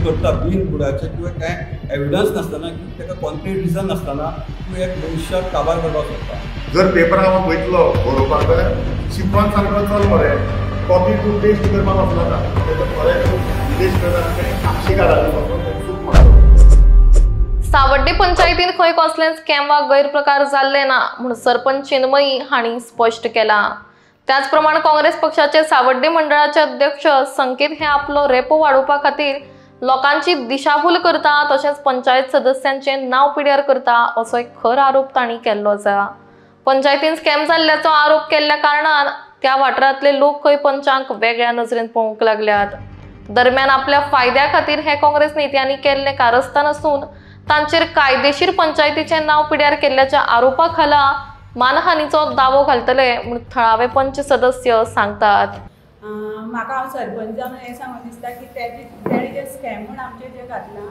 करता बिन बुडाचे किंवा काय एविडन्स नासतना की ताका कॉन्क्रीट रिजन नासतना तूं एक मनशाक काबार करपाक शकता. जर पेपर हांव पळयतलो बरोवपाक जाल्यार शिकून सांगपाक चल बरें कॉपी टू पेस्ट करपाक वचनाका खरें विदेश करता साक्षी काढाली सावड्डे पंचायतीन खंय कसलेंच स्कॅम वा गैरप्रकार जाल्ले ना म्हूण सरपंच चिन्मयी हांणी स्पश्ट केला. त्याच प्रमाण काँग्रेस पक्षाचे सावड्डे मंडळाचे अध्यक्ष संकेत हे आपलो रेपो वाडोवपा खातीर लोकांची दिशाभूल करता तशेंच पंचायत सदस्यांचे नांव पिड्यार करता असो एक खर आरोप तांणी केल्लो आसा. पंचायतीन स्कॅम जाल्ल्याचो आरोप केल्ल्या कारणान त्या वाठारांतले लोक खंय पंचांक वेगळ्या नजरेन पळोवंक लागल्यात. दरम्यान आपल्या फायद्या खातीर हे काँग्रेस नेत्यांनी केल्लें कारस्थान असून तांचेर कायदेशीर पंचायतीचे नांव पिड्यार केल्ल्याच्या आरोपा खाला मानहानीचो दावो घालतले म्हूण थळावे पंच सदस्य सांगतात. म्हाका हांव सरपंच जावन हें सांगून दिसता की तेणें जे स्कॅम म्हूण आमचेर जे घातलां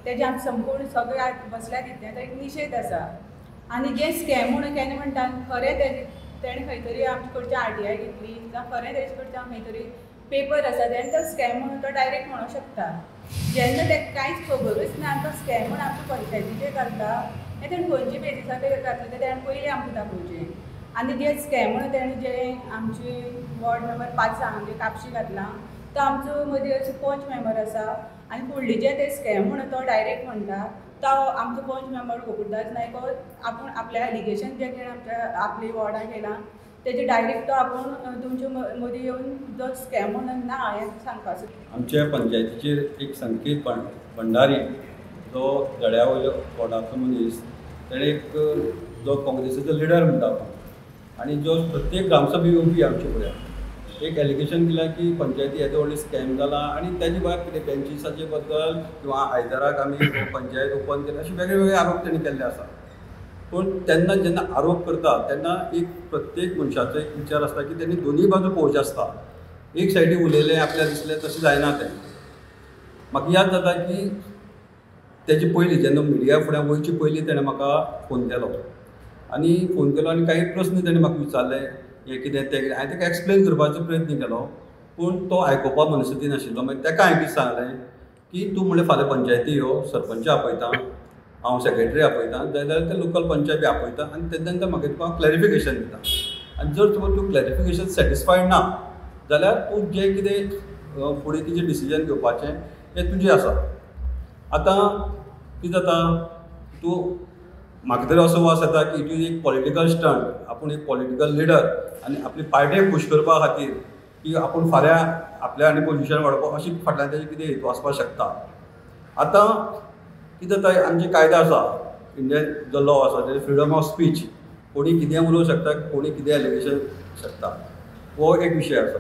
तेजे आमी संपूर्ण सगळे बसल्या तितल्यात एक निशेध आसा. आनी जे स्कॅम म्हणून केन्ना म्हणटा खरें तेणें खंय तरी आमचे कडच्यान आरटीआय घेतली जावं खरें तेजे कडच्यान खंय तरी पेपर आसा तेन्ना तो स्कॅम म्हणून तो डायरेक्ट म्हणूंक शकता. जेन्ना तेका कांयच खबरूच ना तो स्कॅम म्हणून आमच्या पंचायतीचेर घालता हें तेणें खंयच्या बेजिसाचेर घातलें तें तेणें पयलीं आमकां दाखोवचें. आनी जे स्कॅम म्हणून तेणें जे आमचे वॉर्ड नंबर 5 म्हणजे कापशी घातला तो आमचो मदीं अशें पंच मेंबर आसा आनी फुडले जे ते स्कॅम म्हणून तो डायरेक्ट म्हणटा तो आमचो पंच मेंबर गोकुळदास नायक आपूण आपल्या एलिगेशन जे आमच्या आपली वॉर्डान केलां तेजे डायरेक्ट तो आपूण तुमच्या मदीं येवन जो स्कॅम म्हणून ना हें सांगपाक सोदता. आमच्या पंचायतीचेर एक संकेत भंडारी जो गड्यावयलो वॉर्डाचो मनीस तेणें एक जो काँग्रेसीचो लिडर म्हणटा आनी जो प्रत्येक ग्रामसभेक येवपी आमचे फुड्यान एक एलिगेशन केलां की पंचायती येदो व्हडली स्कॅम जाला आनी तेजे भायर कितें बेंचीसाचे बद्दल किंवा आयताराक आमी पंचायत ओपन केली अशे वेगळे वेगळे आरोप तेणी केल्ले आसा. पूण तेन्ना जेन्ना आरोप करता तेन्ना एक प्रत्येक मनशाचो एक विचार आसता की तेणी दोनूय बाजू पळोवचें आसता. एक सायडीक उलयलें आपल्याक दिसलें तशें जायना तें. म्हाका याद जाता की तेजे पयलीं जेन्ना मिडिया फुड्यान वयचे पयलीं तेणें म्हाका फोन केलो आनी काही प्रस्न तेणें म्हाका विचारले हें कितें तें कितें हांवें ताका एक्सप्लेन करपाचो प्रयत्न केलो पूण तो आयकुपा मनस्थिती नाशिल्लो. मागीर ताका हांवें कितें सांगलें की तूं म्हणलें फाल्यां पंचायती यो सरपंच आपयता हांव सेक्रेटरी आपयतां जाल्यार ते लोकल पंचायत बी आपयता आनी तेन्ना नंतर म्हाका तुका क्लॅरिफिकेशन दिता. आनी जर तूं क्लॅरिफिकेशन सॅटिस्फायड ना जाल्यार तूं जें कितें फुडें तुजें डिसिजन घेवपाचें हें तुजें आसा. आतां कितें जाता तूं म्हाका तरी असो वास येता की इट इज एक पॉलिटिकल स्टंट आपूण एक पॉलिटिकल लिडर आनी आपली पार्टी खुश करपा खातीर की आपूण फाल्यां आपल्या आनी पोजिशन वाडोवपाक अशी फाटल्यान तेजें कितें हेतू आसपाक शकता. आतां कितें जाता आमचे कायदो आसा इंडियन जो लॉ आसा तेजे फ्रिडम ऑफ स्पीच कोणी कितें उलोवंक शकता कोणी कितें एलिगेशन शकता हो एक विशय आसा.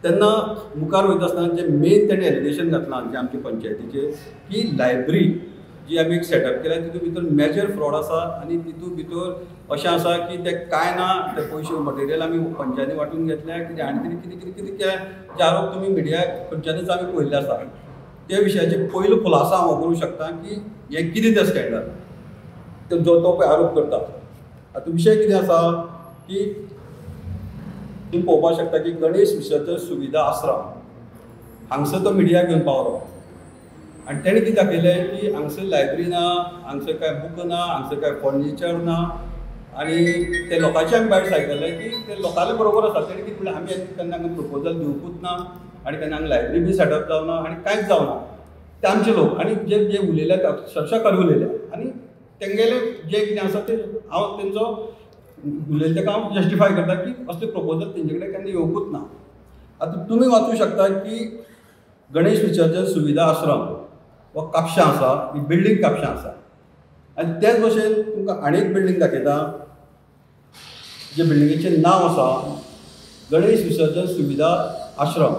तेन्ना मुखार वयता आसतना जें मेन तेणें एलिगेशन घातलां जें आमचे पंचायतीचेर की लायब्ररी जी आमी एक सेटअप केल्या तितून भितर मेजर फ्रॉड आसा आनी तितून भितर अशें आसा की ते कांय ना ते पयशे मटेरियल आमी पंचायती वांटून घेतल्या कितें आनी कितें कितें कितें कितें केलें जे आरोप तुमी मिडिया खंयच्यानूच आमी पळयल्ले आसा त्या विशयाचेर पयलो खुलासो हांव करूंक शकता की हें कितें तें स्कॅन्डल जो तो पळय आरोप करता. आतां विशय कितें आसा की तुमी पळोवपाक शकता की गणेश विसर्जन सुविधा आश्रम हांगसर तो मिडिया घेवन पावलो आनी तेणें कितें दाखयलें की हांगसर लायब्ररी ना हांगसर कांय बूक ना हांगसर कांय फर्निचर ना आनी ते लोकांचे आमी भायर सायकल्ले की ते लोकांले बरोबर आसा. तेणें कितें म्हणलें आमी केन्ना हांगा प्रपोजल दिवंकूच ना आनी केन्ना हांगा लायब्ररी बी सेटअप जावना आनी कांयच जावना. ते आमचे लोक आनी जे जे उलयले अक्षरशा खरें उलयले आनी तेंगेले जे कितें आसा ते हांव तेंचो उलयले ताका हांव जस्टिफाय करता की असले प्रपोजल तेंचे कडेन केन्ना येवंकूच ना. आतां तुमी वाचूंक शकता की गणेश विसर्जन सुविधा आश्रम हो कापशां आसा ही बिल्डींग कापशां आसा आनी त्याच भशेन तुमकां आनी एक बिल्डींग दाखयता जे बिल्डिंगेचें नांव आसा गणेश विसर्जन सुविधा आश्रम.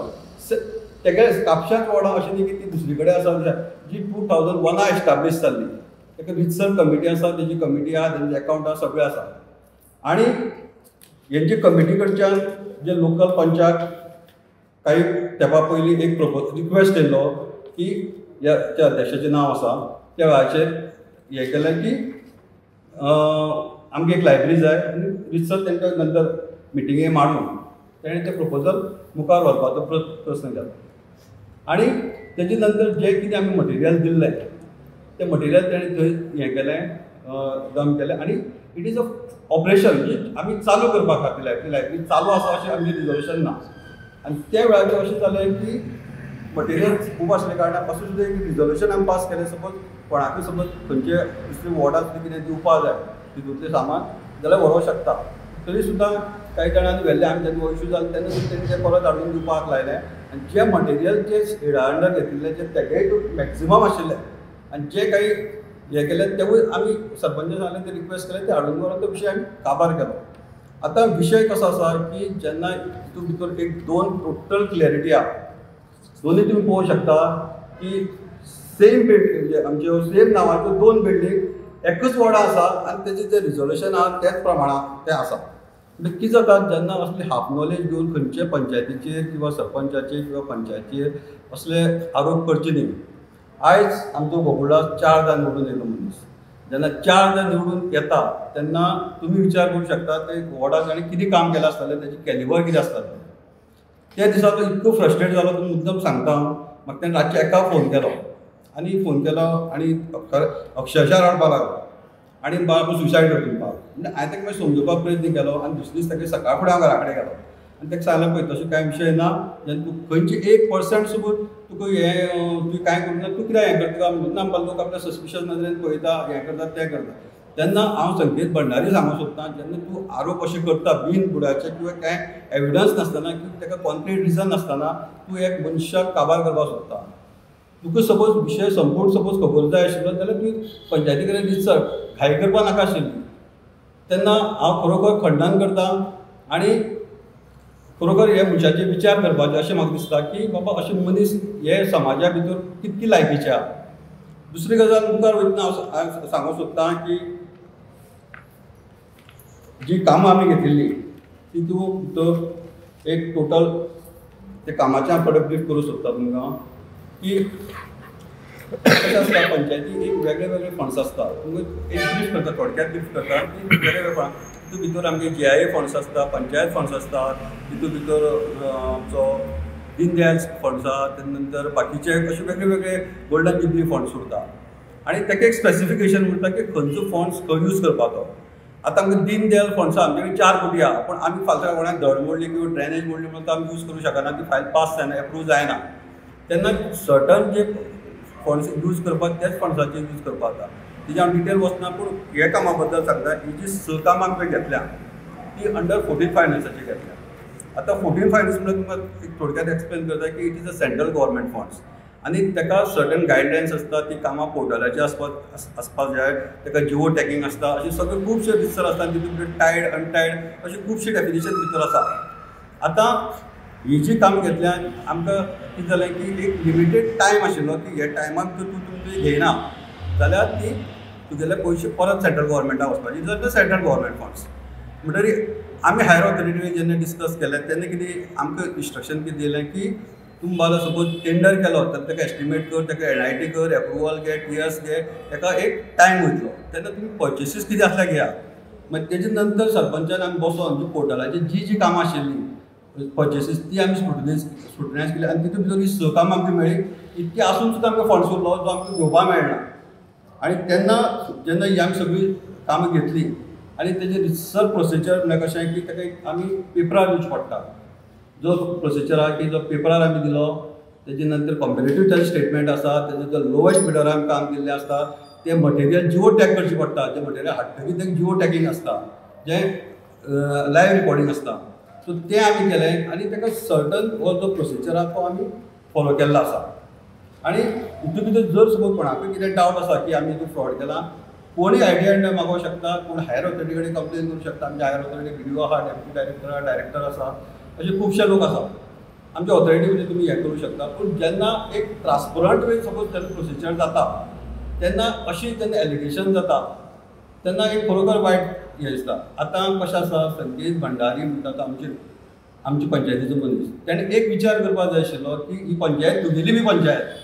तेगे कापशांच वॉर्डा अशें न्ही की ती दुसरी कडेन आसा जी 2001 एस्टाब्लीश जाल्ली. ताका रिसर्च कमिटी आसा तेजी कमिटी आसा तेंचे एकावंट आसा सगळें आसा आनी हेंचे कमिटी कडच्यान जे लोकल पंचाक काही तेंपा पयलीं एक रिक्वेस्ट केल्लो की त्या अध्यक्षाचें नांव आसा त्या वेळाचेर हें केलें की आमकां एक लायब्ररी जाय आनी रिसर्च तांकां नंतर मिटिंगे मांडून तेणें तें प्रपोजल मुखार व्हरपाचो प्रयत्न केलो. आनी तेजे नंतर जें कितें आमी मटेरियल दिल्लें तें मटेरियल तेणें थंय हें केलें, डंप केलें आनी इट इज अ ऑपरेशन, म्हणजे आमी चालू करपाक खातीर लायब्ररी चालू आसा अशें आमचें रिजोल्युशन ना. आनी त्या वेळार अशें जालें की मटेरियल खूब आसले कारणान अशें सुद्दां एक रिजोल्युशन आमी पास केलें. सपोज कोणाकूय सपोज खंयचे दुसरे वॉर्डाक कितें दिवपाक जाय तितूंतलें सामान जाल्यार व्हरोंक शकता. तरी सुद्दां काही जाणांनी व्हेल्लें. आमी जेन्ना इश्यू जालें तेन्ना तेणी तें परत हाडून दिवपाक लायलें. आनी जे मटेरियल जे हेडा अंडर घेतिल्लें जे तेगेय मॅक्सिमम आशिल्लें आनी जे काही हें केलें तेवूय आमी सरपंच सांगलें ते रिक्वेस्ट केलें ते हाडून व्हरून तो विशय आमी काबार केलो. आतां विशय कसो आसा की जेन्ना हितून भितर एक दोन टोटल क्लॅरिटी आहा. दोनूय तुमी पळोवंक शकता की सेम बिल्डींग आमच्यो सेम नांवाच्यो दोन बिल्डींग एकच वॉर्डा आसा आनी तेजें जें रिजोल्युशन आहा त्याच प्रमाणात तें आसा. म्हणजे कितें जाता जेन्ना असली हाफ नॉलेज घेवन खंयचे पंचायतीचेर किंवा सरपंचाचेर किंवा पंचायतीचेर असले आरोप करचे न्ही. आयज आमचो बोगुडा 4दा निवडून येयलो मनीस. जेन्ना 4दा निवडून येता तेन्ना तुमी विचार करूंक शकता ते वॉर्डाक ताणें कितें काम केलें आसतलें, तेजें कॅलिबर कितें आसतलें. त्या दिसा तो इतको फ्रस्ट्रेट जालो, तुमी मुद्दम सांगता. म्हाका तेणें रातचे एका फोन केलो आनी अक्षरशा रडपाक लागलो आनी बाबा सुसायड कर म्हणपाक. म्हणजे हांवें ताका मागीर समजोवपाक प्रयत्न केलो आनी दुसरे दीस ताका सकाळ फुडें हांव घरा कडेन गेलो आनी ताका सांगलें पळय तसो कांय विशय ना. जेन्ना तूं खंयची 1% सुद्दां तुका तुवें कांय करूं ना, तूं कित्याक हें करता ना, लोक आपल्या सस्पिशियस नदरेन पळयता, हें करता तें करता. तेन्ना हांव संकेत भंडारी सांगूंक सोदतां जेन्ना तूं आरोप अशें करता बिन बुडाचे किंवा कांय एविडन्स नासतना किंवा ताका कॉन्क्रीट रिजन नासतना तूं एक मनशाक काबार करपाक सोदता. तुका सपोज विशय संपूर्ण सपोज खबर जाय आशिल्लो जाल्यार तुवें पंचायती कडेन रिसर घाई करपाक नाका आशिल्ली. तेन्ना हांव खरोखर खंडन करतां आनी खरोखर हे मनशाचे विचार करपाचे अशें म्हाका दिसता की बाबा अशे मनीस हे समाजा भितर कितकी लायकीचे आहा. दुसरी गजाल मुखार वयतना हांव सांगूंक सोदतां की जी कामां आमी घेतिल्ली तितूंत भितर एक टोटल त्या कामाचें हांव थोडें ब्रीफ करूंक सोदतां तुमकां की कशें आसता पंचायती एक वेगळे वेगळे फंड्स आसता. तुमकां एक ब्रीफ करता, थोडक्यात ब्रीफ करता की वेगळे वेगळे फंड तितूंत भितर आमगे GIA फंड्स आसता, पंचायत फंड्स आसता, तितूंत भितर आमचो दीनदयाल फंड्स आहा, तेजे नंतर बाकीचे अशे वेगळे वेगळे गोल्डन जुबली फंड्स उरता आनी ताका एक स्पेसिफिकेशन उरता की खंयचो फंड्स खंय यूज करपाचो. आतां आमकां दीनदयाल फंड्स आमचे कडेन 4 कोटी आहा, पूण आमी फाल्यां कोणाक धड मोडली किंवा ड्रेनेज मोडली म्हणून आमी यूज करूं शकना, ती फायल पास जायना, एप्रूव जायना. तेन्ना सर्टन जे फंड्स यूज करपाक त्याच फंड्साचे यूज करपाक जाता. तेजे हांव डिटेल वचना, पूण हे कामा बद्दल सांगता. ही जी 6 कामां आमी घेतल्या ती अंडर 14 फायनान्साची घेतल्या. आतां 14 फायनान्स म्हणजे तुमकां एक थोडक्यात एक्सप्लेन करता की it is a central government funds आनी ताका सर्टन गायडलायन्स आसता. ती कामां पोर्टलाचे आसपाक जाय, ताका जिओ टॅगिंग आसता, अशें सगळे खुबशे रिसर आसता. तितून भितर टायड अनटायड अशें खुबशे डेफिनेशन भितर आसा. आतां ही जी काम घेतल्यान आमकां कितें जालें की एक लिमिटेड टायम आशिल्लो की हे टायमा भितर तूं तुमचें घेयना जाल्यार ती तुगेले पयशे परत सेंट्रल गव्हर्मेंटाक वचपाचे. जर सेंट्रल गव्हर्मेंट फंड्स म्हणटरीर आमी हायर ऑथॉरिटी जेन्ना डिस्कस केलें तेन्ना कितें आमकां इंस्ट्रक्शन कितें दिलें की तुमी बाबा सपोज टेंडर केलो तर ताका एस्टिमेट कर, ताका NIT कर, एप्रुवल घे, TS घे, ताका एक टायम वयतलो. तेन्ना तुमी पर्चेसीस कितें आसल्यार घेया. मागीर तेजे नंतर सरपंचान आमी बसोन पोर्टलाची जी कामां आशिल्लीं पर्चेसीस ती आमी स्क्रुटनायज केली आनी तितून भितर ही 6 कामां आमकां मेळ्ळी. इतकी आसून सुद्दां आमकां फंड्स उरलो जो आमकां घेवपाक मेळना. आनी तेन्ना जेन्ना ही आमी सगळीं कामां घेतली आनी तेजें रिसर प्रोसिजर म्हणल्यार कशें की ताका आमी पेपरार दिवचें पडटा. जो प्रोसिजर आहा की जो पेपरार आमी दिलो तेजे नंतर कंपेरेटीव चार्ज स्टेटमेंट आसा, तेजे जो लोवेस्ट बिडर आमी काम दिल्लें आसता, तें मटेरियल जिओ टॅग करचें पडटा. तें मटेरियल हाडटकीर तें जिओ टॅगिंग आसता, जें लायव्ह रिकॉर्डिंग आसता. सो तें आमी केलें आनी ताका सर्टन हो जो प्रोसिजर आहा तो आमी फॉलो केल्लो आसा. आनी हितून भितर जर सपोज कोणाकूय कितें डावट आसा की आमी हितून फ्रॉड केला, कोणूय आयडिया मागोवंक शकता, कोण हायर ऑथॉरिटी कडेन कंप्लेन करूंक शकता. आमच्या हायर ऑथॉरिटी BDO आहा, डेप्युटी डायरेक्टर आहा, डायरेक्टर आसा, अशे खुबशे लोक आसा. आमच्या ऑथॉरिटी भितर तुमी हें करूंक शकता. पूण जेन्ना एक ट्रान्सपरंट वे सपोज तेन्ना प्रोसिजर जाता तेन्ना अशी जेन्ना एलिगेशन जाता तेन्ना एक खरोखर वायट हें दिसता. आतां कशें आसा, संकेत भंडारी म्हणटा तो आमची पंचायतीचो मनीस, ताणें एक विचार करपाक जाय आशिल्लो की ही पंचायत तुगेली बी पंचायत